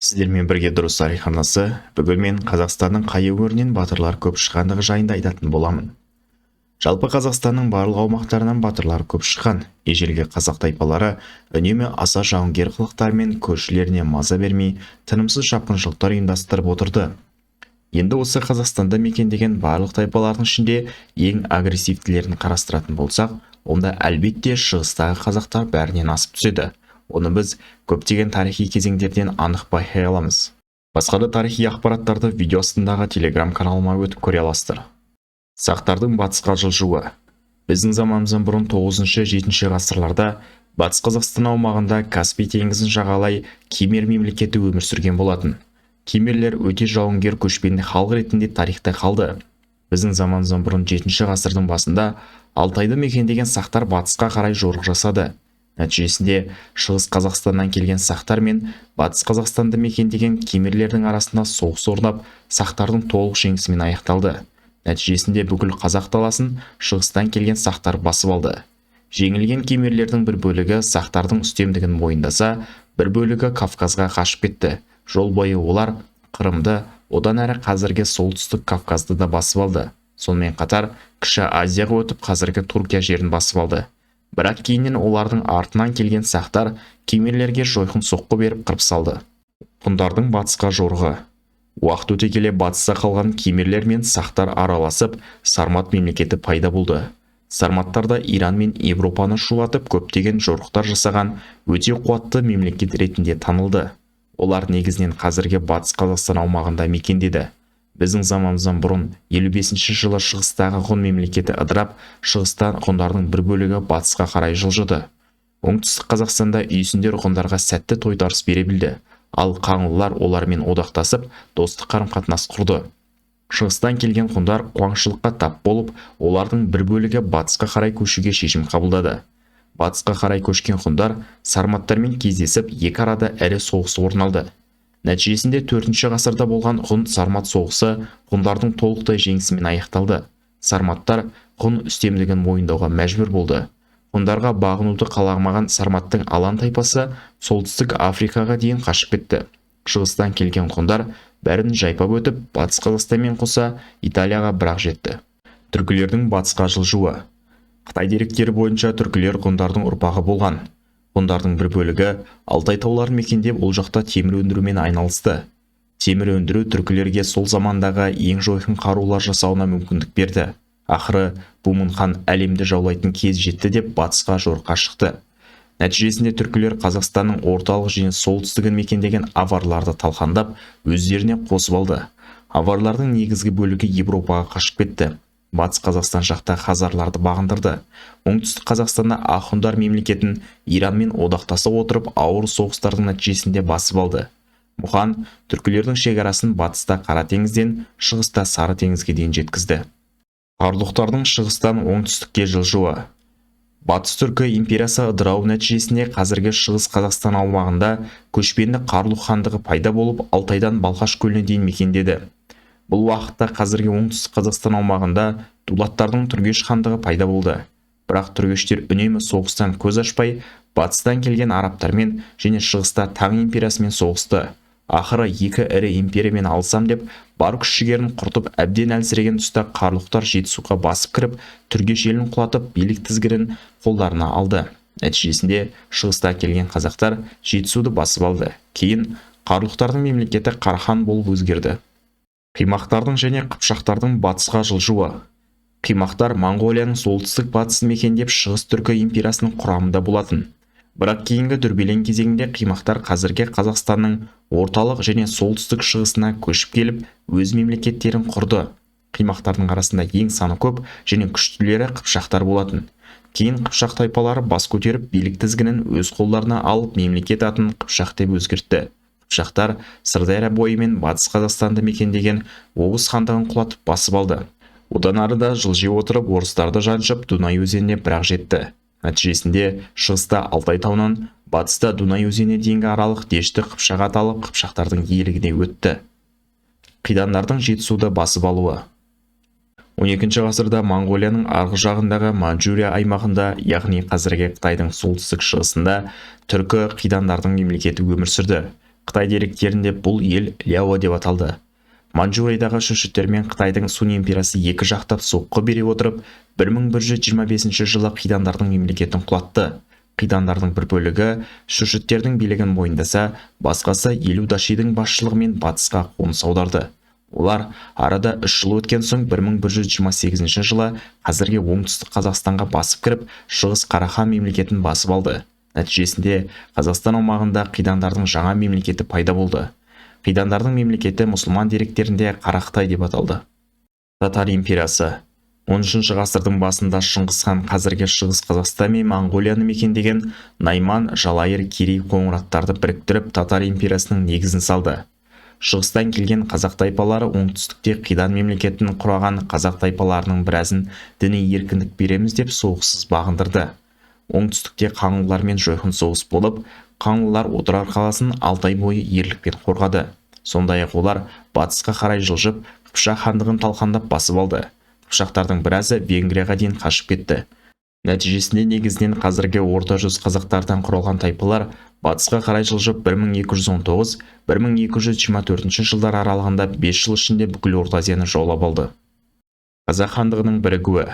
Сіздермен бірге дұрыс тарих арнасы. Бүгін мен Қазақстанның қай өңірінен батырлар көп шыққандығы жайында айтатын боламын. Жалпы Қазақстанның барлық аумақтарынан батырлар көп шыққан. Ежелгі қазақ тайпалары үнемі аса жауынгер қылықтармен көршілеріне маза бермей, тынымсыз шапқыншылықтар ұйымдастырып отырды. Енді осы Қазақстанда мекендеген барлық тайпалардың ішінде ең агрессивтілерін қарастыратын болсақ, онда әлбетте шығыстағы қазақтар бәрінен асып түседі. Оны біз көптеген тарихи кезеңдерден анық байқай аламыз. Басқа да тарихи ақпараттарды видео астындағы телеграм каналыма өтіп көре аласыздар. Сақтардың батысқа жылжуы. Біздің заманымыздан бұрын 9-7 ғасырларда батыс Қазақстан аумағында Каспий теңізін жағалай Кемер мемлекеті өмір сүрген болатын. Кемерлер өте жауынгер көшпенді халық ретінде тарихта қалды. Біздің заманымыздан бұрын 7 ғасырдың басында Алтайды мекендеген сақтар батысқа қарай жорық жасады. Нәтижесінде шығыс Қазақстаннан келген сақтар мен батыс Қазақстанды мекендеген кемерлердің арасында соғыс орнап, сақтардың толық жеңісімен аяқталды. Нәтижесінде бүкіл қазақ даласын шығыстан келген сақтар басып алды. Жеңілген кемерлердің бір бөлігі сақтардың үстемдігін мойындаса, бір бөлігі Кавказға қашып кетті. Жол бойы олар Қырымды, одан әрі қазіргі солтүстік Кавказды да басып алды. Сонымен қатар Кіші Азияға өтіп қазіргі Түркия жерін басып алды. Бірақ кейіннен олардың артынан келген сақтар кемерлерге жойқын соққы беріп қырып салды. Ғұндардың батысқа жорығы. Уақыт өте келе батыста қалған кемерлер мен сақтар араласып, Сармат мемлекеті пайда болды. Сарматтарда Иран мен Европаны шулатып көптеген жорықтар жасаған өте қуатты мемлекет ретінде танылды. Олар негізінен қазіргі батыс Қазақстан аумағында мекендеді. Біздің заманымыздан бұрын 55 жылы шығыстағы ғұн мемлекеті ыдырап, шығыстан ғұндардың бір бөлігі батысқа қарай жылжыды. Оңтүстік Қазақстанда үйсіндер ғұндарға сәтті тойтарыс бере білді, ал қаңлылар олармен одақтасып, достық қарым-қатынас құрды. Шығыстан келген ғұндар қуаңшылыққа тап болып, олардың бір бөлігі батысқа қарай көшуге шешім қабылдады. Батысқа қарай көшкен ғұндар сарматтармен кездесіп, екі арада ірі соғыс орын алды. Нәтижесінде 4 ғасырда болған ғұн-сармат соғысы ғұндардың толықтай жеңісімен аяқталды. Сарматтар ғұн үстемдігін мойындауға мәжбүр болды. Ғұндарға бағынуды қаламаған сарматтың алан тайпасы солтүстік Африкаға дейін қашып кетті. Шығыстан келген ғұндар бәрін жайпап өтіп, батыс Қазақстанмен қоса Италияға бірақ жетті. Түркілердің батысқа жылжуы. Қытай деректері бойынша түркілер ғұндардың ұрпағы болған. Ғұндардың бір бөлігі Алтай тауларын мекендеп, ол жақта темір өндірумен айналысты. Темір өндіру түркілерге сол замандағы ең жойқын қарулар жасауына мүмкіндік берді. Ақыры Бумын хан әлемді жаулайтын кез жетті деп батысқа жорыққа шықты. Нәтижесінде түркілер Қазақстанның орталық және солтүстігін мекендеген аварларды талқандап, өздеріне қосып алды. Аварлардың негізгі бөлігі Европаға қашып кетті. Батыс Қазақстан жақта хазарларды бағындырды. Оңтүстік Қазақстанда Ахундар мемлекетін Иранмен одақтаса отырып, ауыр соғыстардың нәтижесінде басып алды. Мұхан түркілердің шекарасын батыста Қара теңізден, шығыста Сары теңізге дейін жеткізді. Қарлұқтардың шығыстан оңтүстікке жылжуы. Батыс түркі империясы ыдырауы нәтижесінде қазіргі шығыс Қазақстан аумағында көшпенді Қарлұқ хандығы пайда болып, Алтайдан Балқаш көліне дейін мекендеді. Бұл уақытта қазіргі оңтүстік Қазақстан аумағында Дулаттардың Түргеш хандығы пайда болды. Бірақ түргештер үнемі соғыстан көз ашпай, батыстан келген арабтармен және шығыста Таң империясымен соғысты. Ақыры екі ірі империямен алсам деп, бар күш-жігерін құртып, әбден әлсіреген тұста Қарлұқтар Жетісуға басып кіріп, түргеш елін құлатып, билік тізгірін қолдарына алды. Нәтижесінде шығыста келген қазақтар Жетісуды басып алды. Кейін Қарлұқтардың мемлекеті Қарахан болып өзгерді. Қимақтардың және қыпшақтардың батысқа жылжуы. Қимақтар Монғолияның солтүстік батысын мекендеп, шығыс түркі империясының құрамында болатын. Бірақ кейінгі дүрбелең кезеңінде қимақтар қазіргі Қазақстанның орталық және солтүстік шығысына көшіп келіп, өз мемлекеттерін құрды. Қимақтардың арасында ең саны көп және күштілері қыпшақтар болатын. Кейін қыпшақ тайпалары бас көтеріп, билік тізгінін өз қолдарына алып, мемлекет атын Қыпшақ деп өзгертті. Қыпшақтар Сырдария бойы мен батыс Қазақстанды мекендеген Оғыз хандығын құлатып басып алды. Одан арыда жылжи отырып, орыстарды жаншып, Дунай өзеніне бірақ жетті. Нәтижесінде шығыста Алтай тауынан, батыста Дунай өзеніне дейінгі аралық Дешті Қыпшақ аталып, қыпшақтардың иелігіне өтті. Қидандардың Жетісуды басып алуы. 12 ғасырда Монғолияның арғы жағындағы Манчжурия аймағында, яғни қазіргі Қытайдың солтүстік шығысында, түркі қидандардың мемлекеті өмір сүрді. Қытай деректерінде бұл ел Ляо деп аталды. Манчжуриядағы шүршіттермен Қытайдың Сун империясы екі жақтап соққы бере отырып, 1125 жылы қидандардың мемлекетін құлатты. Қидандардың бір бөлігі шүршіттердің билігін мойындаса, басқасы Илу-Дашидің басшылығымен батысқа қоныс аударды. Олар арада 3 жыл өткен соң 1128 жылы қазіргі оңтүстік Қазақстанға басып кіріп, Шығыс Қарахан мемлекетін басып алды. Нәтижесінде Қазақстан аумағында қидандардың жаңа мемлекеті пайда болды. Қидандардың мемлекеті мұсылман деректерінде Қара-Қытай деп аталды. Татар империясы 13 ғасырдың басында Шыңғыс хан қазіргі Шығыс Қазақстан мен Моңғолияны мекендеген Найман, Жалайыр, Керей қоңыраттарды біріктіріп Татар империясының негізін салды. Шығыстан келген қазақ тайпалары оңтүстікте қидан мемлекетін құраған қазақ тайпаларының біразын діни еркіндік береміз деп соғыссыз бағындырды. Оңтүстікте қаңлылармен жойқын соғыс болып, қаңлылар Отырар қаласын 6 ай бойы ерлікпен қорғады. Сондай-ақ олар батысқа қарай жылжып, Қыпшақ хандығын талқандап басып алды. Қыпшақтардың біразы Венгрияға дейін қашып кетті. Нәтижесінде негізінен қазіргі орта жүз қазақтардан құралған тайпалар батысқа қарай жылжып 1219-1224 жылдар аралығында 5 жыл ішінде бүкіл Орта Азияны жаулап алды. Қазақ хандығының бірігуі.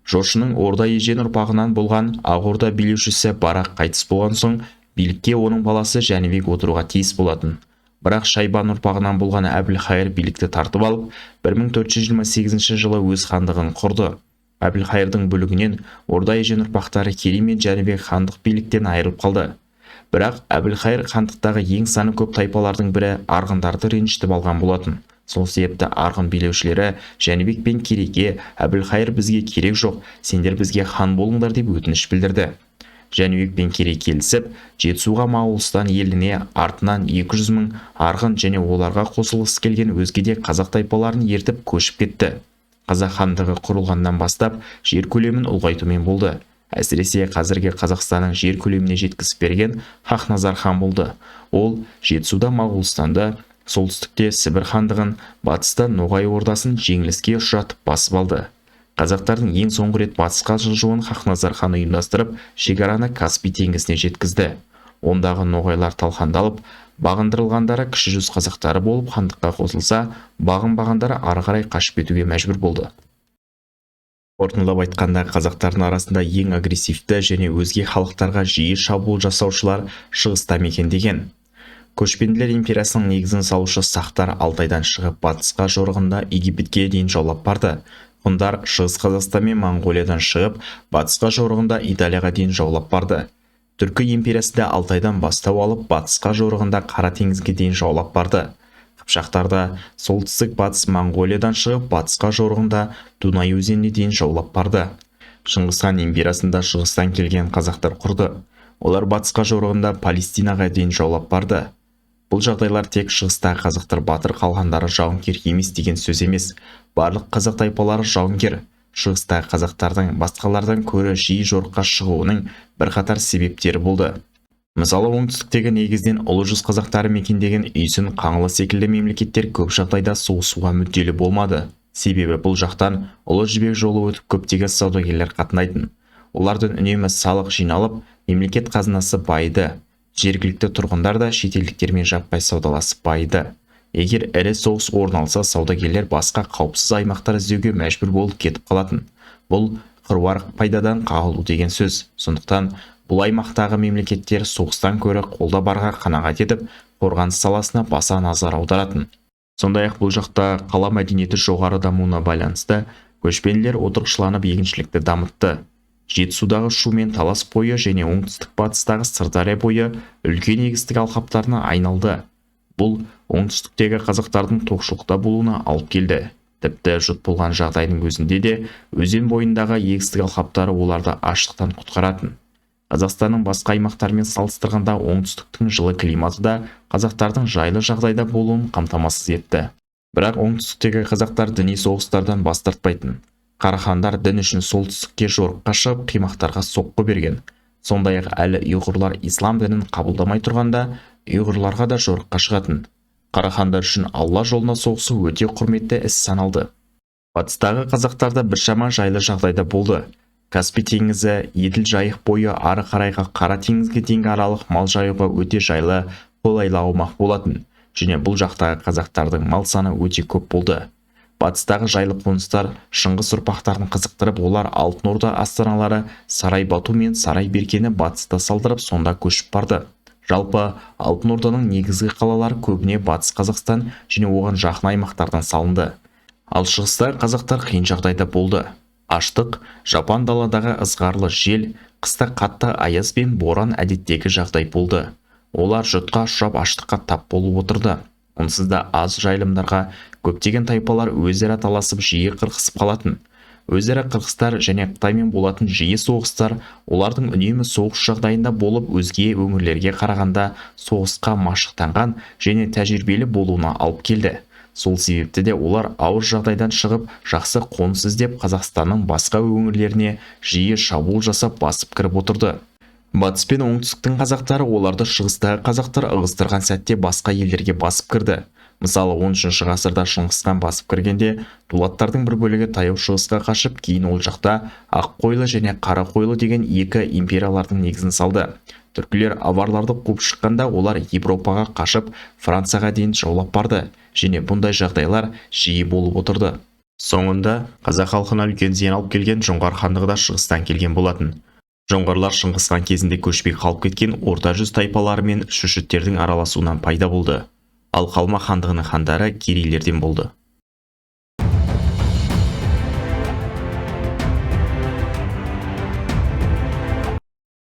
Жошының Орда ежен ұрпағынан болған Ақ Орда билеушісі Барақ қайтыс болған соң, билікке оның баласы Жәнібек отыруға тиіс болатын. Бірақ Шайбан ұрпағынан болған Әбілхайыр билікті тартып алып, 1428 жылы өз хандығын құрды. Әбілхайырдың бүлігінен Орда ежен ұрпақтары Керей мен Жәнібек хандық биліктен айырылып қалды. Бірақ Әбілхайыр хандықтағы ең саны көп тайпалардың бірі арғындарды ренжітіп алған болатын. Сол себепті арғын билеушілері Жәнібек пен Керейге Әбілхайыр бізге керек жоқ, сендер бізге хан болыңдар деп өтініш білдірді. Жәнібек пен Керей келісіп, Жетісуға Моғолстан еліне артынан 200 мың арғын және оларға қосылғысы келген өзге де қазақ тайпаларын ертіп көшіп кетті. Қазақ хандығы құрылғаннан бастап жер көлемін ұлғайтумен болды. Әсіресе қазіргі Қазақстанның жер көлеміне жеткізіп берген Хақназар хан болды. Ол Жетісуда Моғолстанды, солтүстікте Сібір хандығын, батыста Ноғай ордасын жеңіліске ұшыратып басып алды. Қазақтардың ең соңғы рет батысқа жылжуын Хақназар хан ұйымдастырып, шекараны Каспий теңізіне жеткізді. Ондағы ноғайлар талқандалып, бағындырылғандары кіші жүз қазақтары болып хандыққа қосылса, бағынбағандары ары қарай қашып кетуге мәжбүр болды. Қорытындылап айтқанда, қазақтардың арасында ең агрессивті және өзге халықтарға жиі шабуыл жасаушылар шығыста мекендеген. Көшпенділер империясының негізін салушы сақтар Алтайдан шығып батысқа жорығында Египетке дейін жаулап барды. Ғұндар Шығыс Қазақстан мен Моңғолиядан шығып батысқа жорығында Италияға дейін жаулап барды. Түркі империясы да Алтайдан бастау алып батысқа жорығында Қара теңізге дейін жаулап барды. Қыпшақтарда солтүстік батыс Моңғолиядан шығып батысқа жорығында Дунай өзеніне дейін жаулап барды. Шыңғыс хан империясында шығыстан келген қазақтар құрды. Олар батысқа жорығында Палестинаға дейін жаулап барды. Бұл жағдайлар тек шығыстағы қазақтар батыр, қалғандары жауынгер емес деген сөз емес. Барлық қазақ тайпалары жауынгер. Шығыстағы қазақтардың басқалардан көрі жиі жорыққа шығуының бірқатар себептері болды. Мысалы, оңтүстіктегі негізінен ұлы жүз қазақтары мекендеген Үйсін, Қаңлы секілді мемлекеттер көп жағдайда соғысуға мүдделі болмады. Себебі бұл жақтан ұлы жібек жолы өтіп көптеген саудагерлер қатынайтын. Олардан үнемі салық жиналып, мемлекет қазынасы байыды. Жергілікті тұрғындар да шетелдіктермен жаппай саудаласып байыды. Егер ірі соғыс орын алса, саудагерлер басқа қауіпсіз аймақтар іздеуге мәжбүр болып кетіп қалатын. Бұл қыруар пайдадан қағылу деген сөз. Сондықтан бұл аймақтағы мемлекеттер соғыстан көрі қолда барға қанағат етіп, қорғаныс саласына баса назар аударатын. Сондай-ақ бұл жақта қала мәдениеті жоғары дамуына байланысты көшпенділер отырықшыланып егіншілікті дамытты. Жетісудағы Шу мен Талас бойы және оңтүстік батыстағы Сырдария бойы үлкен егістік алқаптарына айналды. Бұл оңтүстіктегі қазақтардың тоқшылықта болуына алып келді. Тіпті жұт болған жағдайдың өзінде де өзен бойындағы егістік алқаптары оларды аштықтан құтқаратын. Қазақстанның басқа аймақтарымен салыстырғанда оңтүстіктің жылы климаты да қазақтардың жайлы жағдайда болуын қамтамасыз етті. Бірақ оңтүстіктегі қазақтар діни соғыстардан бас тартпайтын. Қарахандар дін үшін солтүстікке жорыққа шығып қимақтарға соққы берген. Сондай-ақ әлі ұйғырлар ислам дінін қабылдамай тұрғанда ұйғырларға да жорыққа шығатын. Қарахандар үшін Алла жолына соғысу өте құрметті іс саналды. Батыстағы қазақтарда біршама жайлы жағдайда болды. Каспий теңізі, Еділ жайық бойы ары қарайға Қара теңізге дейінгі аралық мал жаюға өте жайлы, қолайлы аумақ болатын және бұл жақтағы қазақтардың мал саны өте көп болды. Батыстағы жайлы қоныстар Шыңғыс ұрпақтарын қызықтырып, олар Алтын Орда астаналары Сарай Бату мен Сарай Беркені батыста салдырып, сонда көшіп барды. Жалпы Алтын Орданың негізгі қалалары көбіне Батыс Қазақстан және оған жақын аймақтардан салынды. Ал шығыстағы қазақтар қиын жағдайда болды. Аштық, жапан даладағы ызғарлы жел, қыста қатты аяз бен боран әдеттегі жағдай болды. Олар жұтқа ұшырап аштыққа тап болып отырды. Онсыз да аз жайылымдарға көптеген тайпалар өзара таласып жиі қырқысып қалатын. Өзара қырқыстар және Қытаймен болатын жиі соғыстар олардың үнемі соғыс жағдайында болып, өзге өңірлерге қарағанда соғысқа машықтанған және тәжірибелі болуына алып келді. Сол себепті де олар ауыр жағдайдан шығып, жақсы қоныс іздеп Қазақстанның басқа өңірлеріне жиі шабуыл жасап басып кіріп отырды. Батыс пен оңтүстіктің қазақтары оларды шығыстағы қазақтар ығыстырған сәтте басқа елдерге басып кірді. Мысалы 13 ғасырда Шыңғысхан басып кіргенде дулаттардың бір бөлігі таяу шығысқа қашып, кейін ол жақта Аққойлы және Қарақойлы деген екі империялардың негізін салды. Түркілер аварларды қуып шыққанда олар Европаға қашып, Францияға дейін жаулап барды және бұндай жағдайлар жиі болып отырды. Соңында қазақ халқына үлкен зиян алып келген Жоңғар хандығы да шығыстан келген болатын. Жоңғарлар Шыңғысхан кезінде көшпей қалып кеткен орта жүз тайпалары мен шүшіттердің араласуынан пайда болды. Ал Қалмақ хандығының хандары керейлерден болды.